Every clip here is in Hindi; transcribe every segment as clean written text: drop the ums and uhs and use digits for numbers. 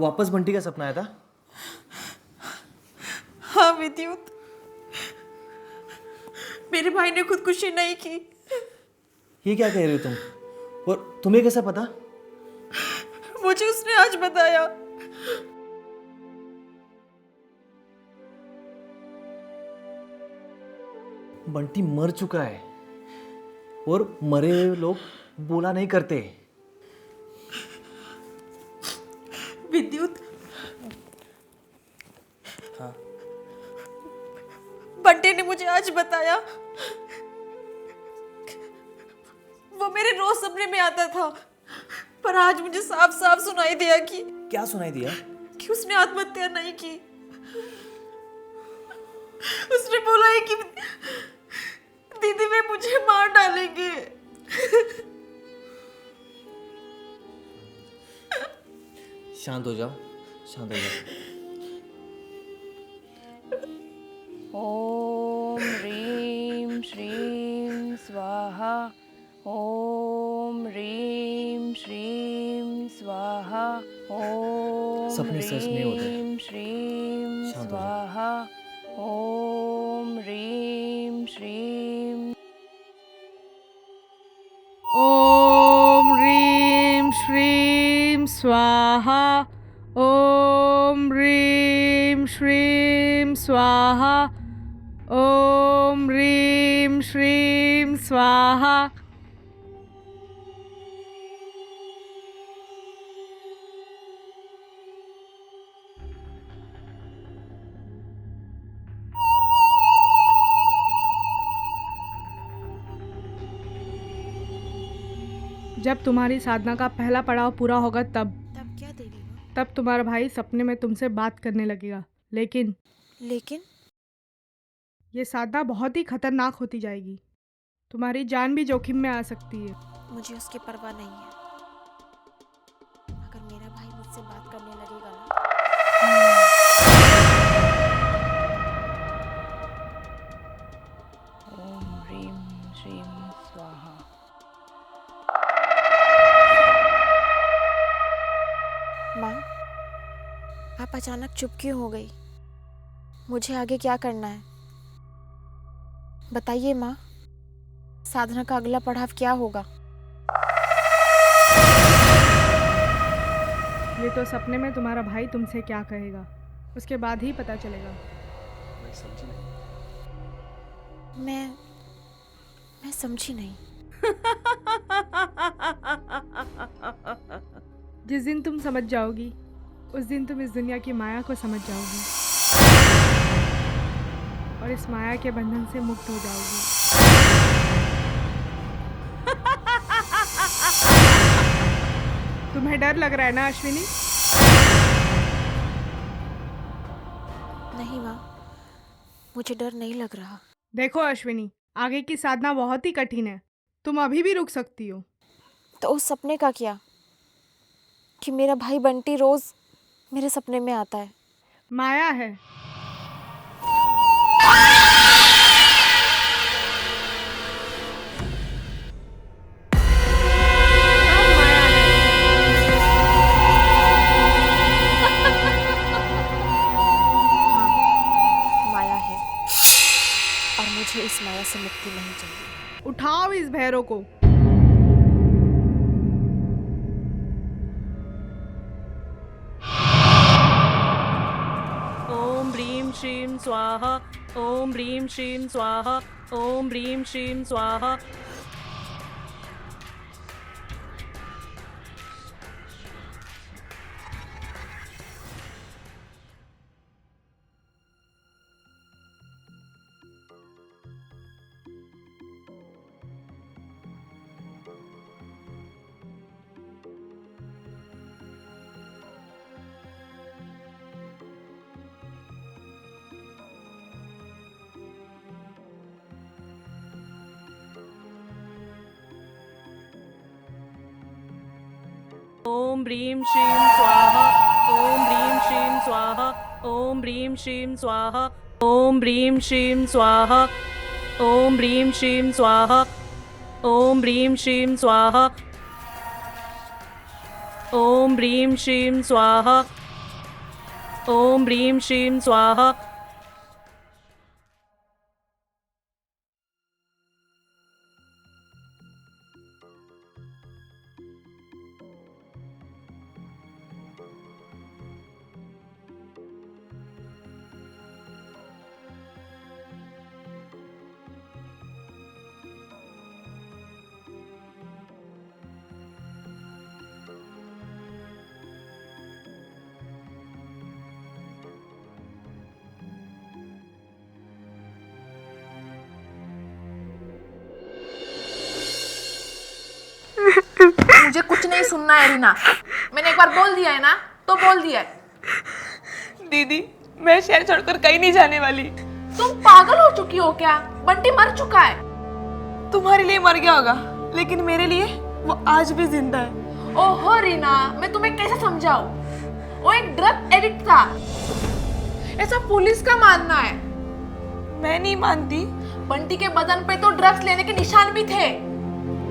वापस बंटी का सपना आया था? हाँ विद्युत, मेरे भाई ने खुदकुशी नहीं की। ये क्या कह रही हो तुम? और तुम्हें कैसा पता? मुझे उसने आज बताया। बंटी मर चुका है और मरे हुए लोग बोला नहीं करते। विद्युत, हाँ। बंटी ने मुझे आज बताया, वो मेरे रोज सपने में आता था, पर आज मुझे साफ साफ सुनाई दिया कि क्या सुनाई दिया? उसने आत्महत्या नहीं की। उसने बोला है कि दीदी वे मुझे मार डालेंगे। शांत हो जाओ, शांत हो जाओ। ओम ह्रीं श्रीं स्वाहा। ओम ह्रीं श्रीं स्वाहा। ओम सपने सच नहीं होते। ह्रीं श्रीं शांत हो जाओ। स्वाहा। ओम ह्रीं श्रीं। ओम ह्रीं श्रीं स्वाहा। ओम ह्रीं श्रीं स्वाहा। ओम ह्रीं श्रीं स्वाहा। जब तुम्हारी साधना का पहला पड़ाव पूरा होगा तब क्या देवी माँ? तब तुम्हारा भाई सपने में तुमसे बात करने लगेगा। लेकिन ये साधना बहुत ही खतरनाक होती जाएगी। तुम्हारी जान भी जोखिम में आ सकती है। मुझे उसकी परवाह नहीं है। अगर मेरा भाई मुझसे बात करने लगेगा ना, ओम ह्रीं श्रीं स्वाहा। माँ, आप अचानक चुप क्यों हो गई? मुझे आगे क्या करना है बताइए माँ। साधना का अगला पड़ाव क्या होगा? ये तो सपने में तुम्हारा भाई तुमसे क्या कहेगा उसके बाद ही पता चलेगा। मैं समझी नहीं। जिस दिन तुम समझ जाओगी उस दिन तुम इस दुनिया की माया को समझ जाओगी और इस माया के बंधन से मुक्त हो जाओगी। तुम्हें डर लग रहा है ना अश्विनी? नहीं माँ, मुझे डर नहीं लग रहा। देखो अश्विनी, आगे की साधना बहुत ही कठिन है। तुम अभी भी रुक सकती हो। तो उस सपने का क्या कि मेरा भाई बंटी रोज मेरे सपने में आता है? माया है। हाँ, माया है और मुझे इस माया से मुक्ति नहीं चाहिए। उठाओ इस भैरव को। ओम ह्रीं श्रीं स्वाहा। ओम ह्रीं श्रीं स्वाहा। ओम ह्रीं श्रीं स्वाहा। ओम ह्रीं श्रीं स्वाहा। ओम ह्रीं श्रीं स्वाहा। ओम ह्रीं श्रीं स्वाहा। ओम ह्रीं श्रीं स्वाहा। ओम ह्रीं श्रीं स्वाहा। ओम ह्रीं श्रीं स्वाहा। ओम ह्रीं श्रीं स्वाहा। ॐ ह्रीं श्रीं स्वाहा। मुझे कुछ नहीं सुनना है रीना। मैंने एक बार बोल दिया है ना तो बोल दिया है। दीदी मैं शहर छोड़कर कहीं नहीं जाने वाली। तुम पागल हो चुकी हो क्या? बंटी मर चुका है। तुम्हारे लिए मर गया होगा लेकिन मेरे लिए वो आज भी जिंदा है। ओहो रीना, मैं तुम्हें कैसे समझाऊं? वो एक ड्रग एडिक्ट था, ऐसा पुलिस का मानना है। मैं नहीं मानती। बंटी के बदन पे तो ड्रग्स लेने के निशान भी थे।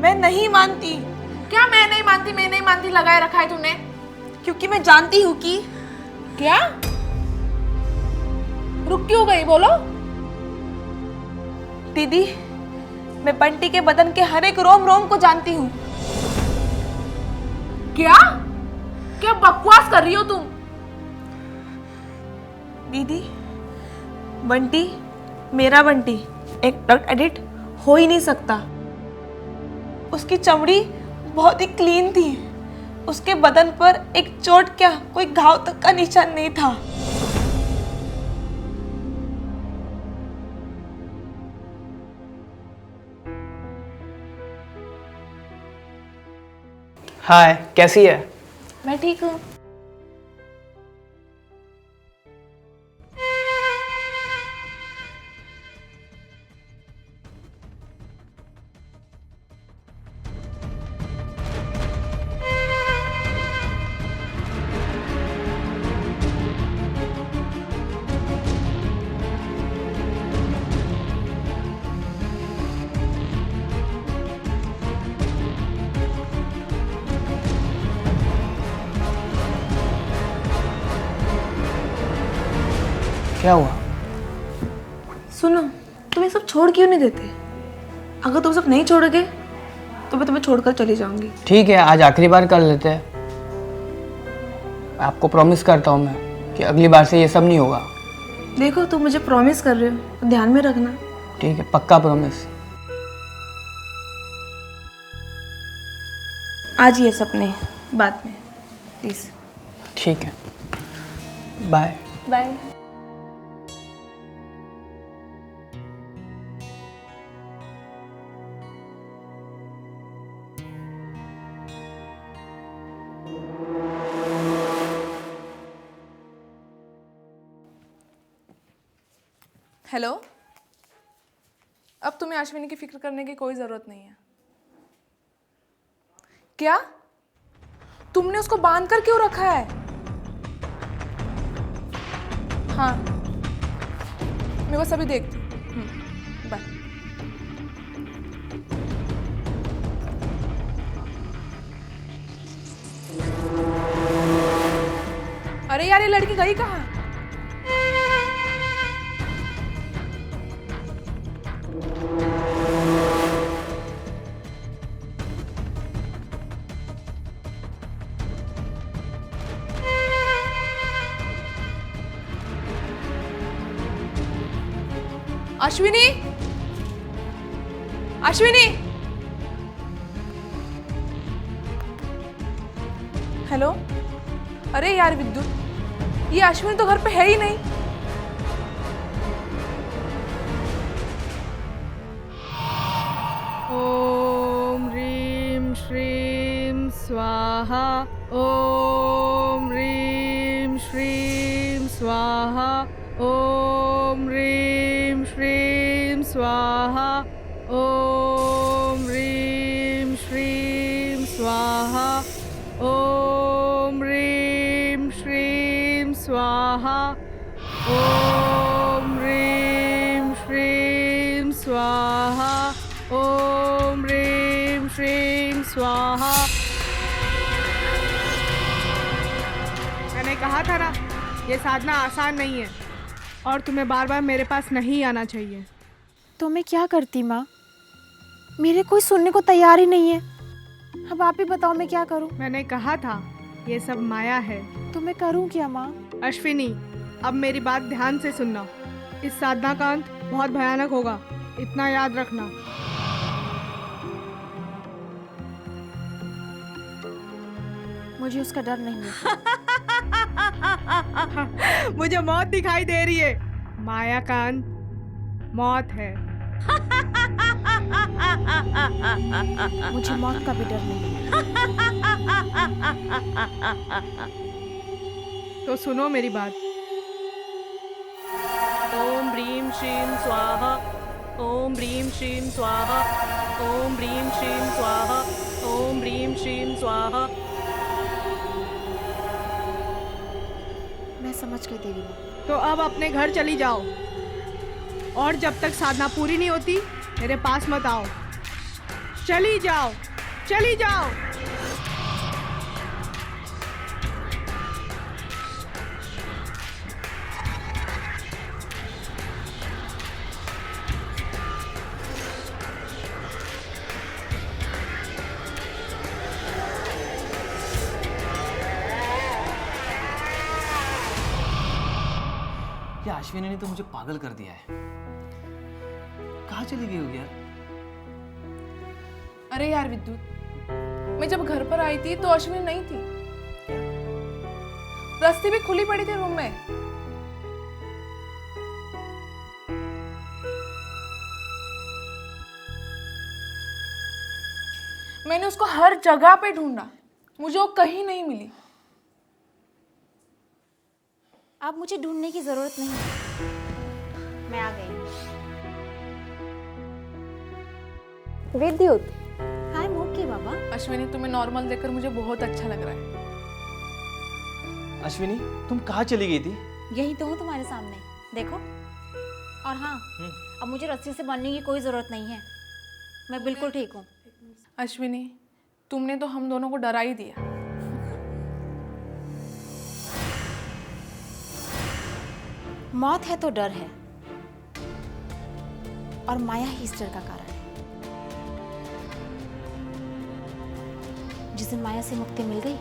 मैं नहीं मानती। क्या मैं नहीं मानती लगाए रखा है तूने? क्योंकि मैं जानती हूँ कि क्या? रुक क्यों गई, बोलो। दीदी मैं बंटी के बदन के हर एक रोम रोम को जानती हूँ। क्या क्या बकवास कर रही हो तुम? दीदी बंटी, मेरा बंटी एक ड्रग एडिक्ट हो ही नहीं सकता। उसकी चमड़ी बहुत ही क्लीन थी। उसके बदन पर एक चोट क्या कोई घाव तक का निशान नहीं था। हाय, कैसी है? मैं ठीक हूँ। क्या हुआ? सुनो, तुम ये सब छोड़ क्यों नहीं देते? अगर तुम सब नहीं छोड़ोगे तो मैं तुम्हें छोड़कर चली जाऊंगी। ठीक है, आज आखिरी बार कर लेते हैं। आपको प्रॉमिस करता हूँ मैं कि अगली बार से ये सब नहीं होगा। देखो तुम मुझे प्रॉमिस कर रहे हो तो ध्यान में रखना। ठीक है, पक्का प्रॉमिस। आज ये सपने बाद में प्लीज। ठीक है, बाय। बाय। हेलो, अब तुम्हें अश्विनी की फिक्र करने की कोई जरूरत नहीं है। क्या तुमने उसको बांध कर क्यों रखा है? हाँ, मैं बस अभी देखती हूँ। बाय। अरे यार, ये लड़की गई कहाँ? अश्विनी, अश्विनी, हेलो। अरे यार विद्युत, ये अश्विनी तो घर पे है ही नहीं। ओम ह्रीं श्रीं स्वाहा। ओम ह्रीं श्रीं स्वाहा। ओम ह्रीं श्रीं स्वाहा। ओम ह्रीं श्रीं स्वाहा। ओम ह्रीं श्रीं स्वाहा। ओम ह्रीं श्रीं स्वाहा। ओम ह्रीं श्रीं स्वाहा। मैंने कहा था ना, ये साधना आसान नहीं है और तुम्हें बार बार मेरे पास नहीं आना चाहिए। तो मैं क्या करती माँ? मेरे कोई सुनने को तैयार ही नहीं है। अब आप ही बताओ मैं क्या करूँ? मैंने कहा था ये सब माया है। तो मैं करूँ क्या माँ? अश्विनी, अब मेरी बात ध्यान से सुनना। इस साधना का अंत बहुत भयानक होगा, इतना याद रखना। मुझे उसका डर नहीं है। मुझे मौत दिखाई दे रही है। माया का अंत मौत है। मुझे मौत का भी डर नहीं है। तो सुनो मेरी बात। ॐ ह्रीं श्रीं स्वाहा ॐ ह्रीं श्रीं स्वाहा ॐ ह्रीं श्रीं स्वाहा ॐ ह्रीं श्रीं स्वाहा। मैं समझ गई देवी माँ। तो अब अपने घर चली जाओ और जब तक साधना पूरी नहीं होती मेरे पास मत आओ। चली जाओ, चली जाओ। ये अश्विनी ने तो मुझे पागल कर दिया है। कहाँ चली गई होगी यार? अरे यार विद्युत, मैं जब घर पर आई थी तो अश्विनी नहीं थी। रस्ते भी खुली पड़ी थी रूम में। मैंने उसको हर जगह पे ढूंढा, मुझे वो कहीं नहीं मिली। अब मुझे ढूंढने की जरूरत नहीं है, मैं आ गई। विद्युत, हाय मोके बाबा। अश्विनी, तुम्हें नॉर्मल देखकर मुझे बहुत अच्छा लग रहा है। अश्विनी, तुम कहाँ चली गई थी? यही तो हूँ तुम्हारे सामने, देखो। और हाँ, अब मुझे रस्सी से बांधने की कोई ज़रूरत नहीं है, मैं बिल्कुल ठीक हूँ। अश्विनी, तुमने तो हम दोनों को डरा ही दिया। मौत है तो डर है, और माया ही इस डर का कारण है। जिस दिन माया से मुक्ति मिल गई,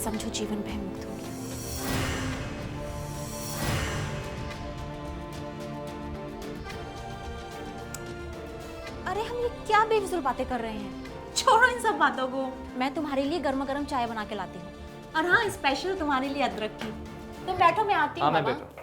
समझो जीवन भय मुक्त हो गया। अरे हम ये क्या बेफिजूल बातें कर रहे हैं, छोड़ो इन सब बातों को। मैं तुम्हारे लिए गर्मा गर्म चाय बना के लाती हूँ, और हाँ, स्पेशल तुम्हारे लिए अदरक की। तुम बैठो, मैं आती हूँ। हाँ, मैं बाबा। बैठा।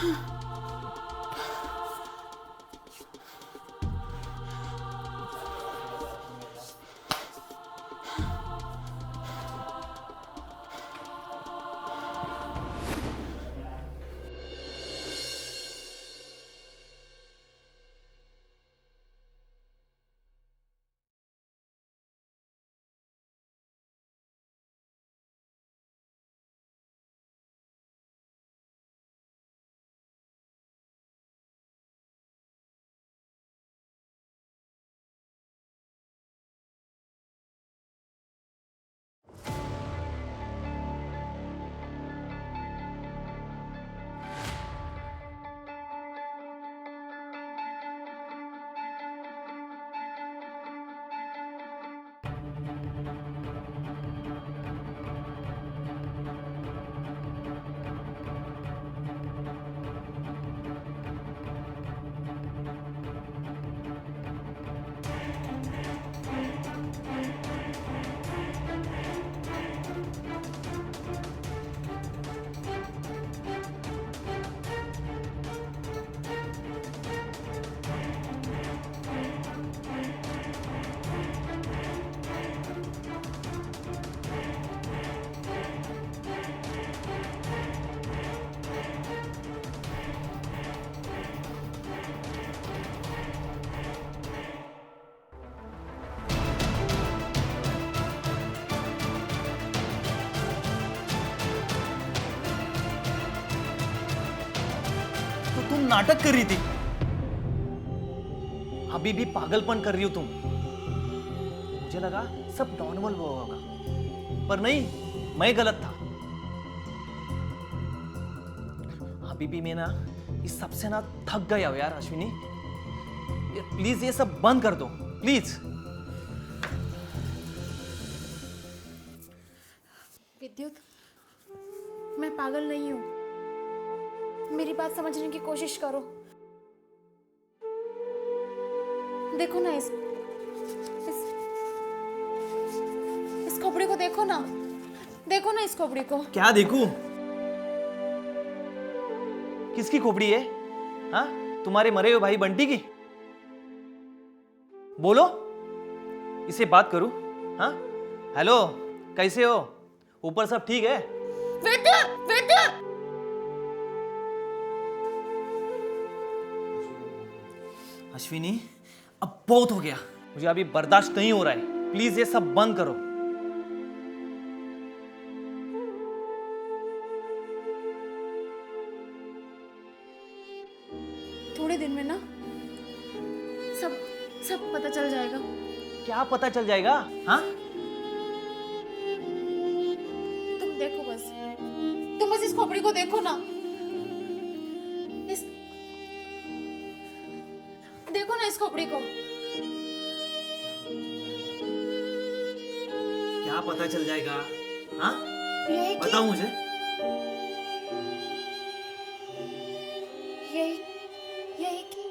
तो तुम नाटक कर रही थी, अभी भी पागलपन कर रही हो तुम। मुझे लगा सब नॉर्मल हुआ होगा, पर नहीं, मैं गलत था। अभी भी मैं ना इस सब से ना थक गया हूं यार अश्विनी। प्लीज ये सब बंद कर दो प्लीज। विद्युत, मैं पागल नहीं हूँ, मेरी बात समझने की कोशिश करो। देखो ना इस खोपड़ी को देखो ना, देखो ना इस खोपड़ी को। क्या देखूं? किसकी खोपड़ी है? हाँ, तुम्हारे मरे हुए भाई बंटी की? बोलो, इसे बात करूं? हाँ, हेलो, कैसे हो? ऊपर सब ठीक है? विद्युत, विद्युत! अश्विनी, अब बहुत हो गया, मुझे अभी बर्दाश्त नहीं हो रहा है। प्लीज ये सब बंद करो। थोड़े दिन में ना सब पता चल जाएगा। क्या पता चल जाएगा? हाँ, तुम देखो बस, तुम बस इस खोपड़ी को देखो ना, देखो ना इस खोपड़ी को। क्या पता चल जाएगा? हाँ, यही बताओ मुझे। यही कि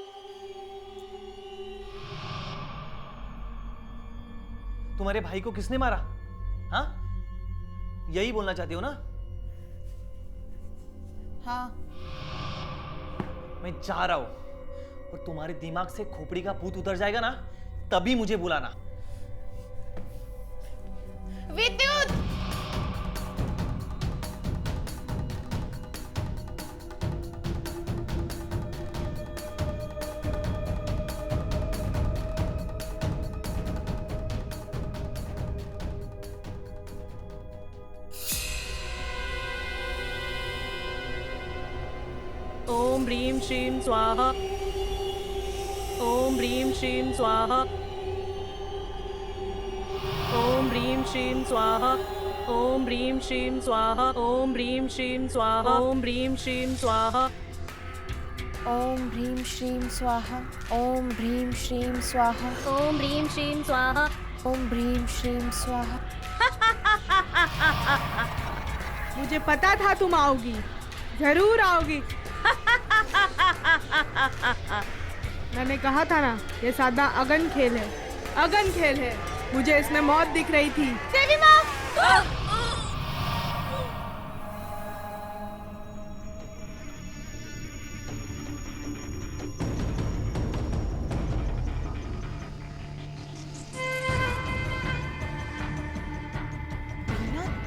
तुम्हारे भाई को किसने मारा? हाँ, यही बोलना चाहती हो ना? हाँ, मैं जा रहा हूं, और तुम्हारे दिमाग से खोपड़ी का भूत उतर जाएगा ना, तभी मुझे बुलाना। विद्युत! ॐ ह्रीं श्रीं स्वाहा। ॐ ह्रीं श्रीं स्वाहा। ॐ ह्रीं श्रीं स्वाहा। ॐ ह्रीं श्रीं स्वाहा। ॐ ह्रीं श्रीं स्वाहा। ॐ ह्रीं श्रीं स्वाहा। ओम ह्रीं श्रीं स्वाहा। ओम ह्रीं श्रीं स्वाहा। ओम ह्रीं श्रीं स्वाहा। ओम ह्रीं श्रीं स्वाहा। मुझे पता था तुम आओगी, जरूर आओगी। मैंने कहा था ना, ये सादा अगन खेल है, अगन खेल है। मुझे इसमें मौत दिख रही थी। देवी माँ!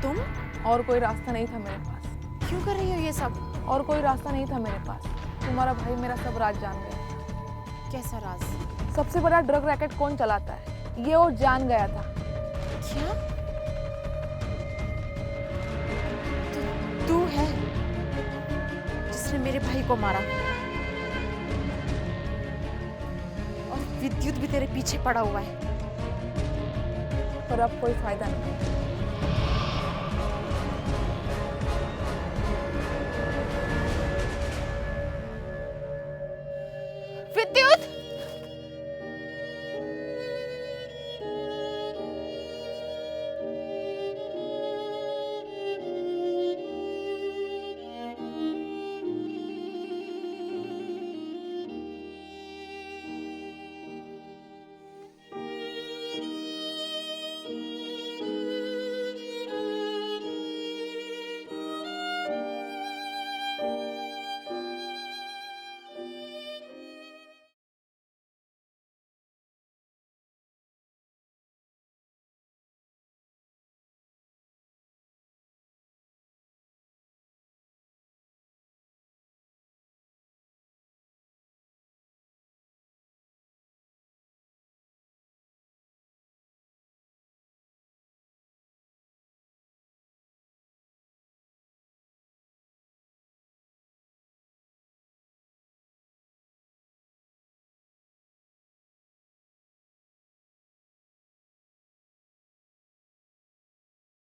तुम और कोई रास्ता नहीं था मेरे पास। क्यों कर रही हो ये सब? और कोई रास्ता नहीं था मेरे पास। तुम्हारा भाई मेरा सब राज जान गया। कैसा राज? सबसे बड़ा ड्रग रैकेट कौन चलाता है ये वो जान गया था। क्या? तू है जिसने मेरे भाई को मारा, और विद्युत भी तेरे पीछे पड़ा हुआ है। पर अब कोई फायदा नहीं।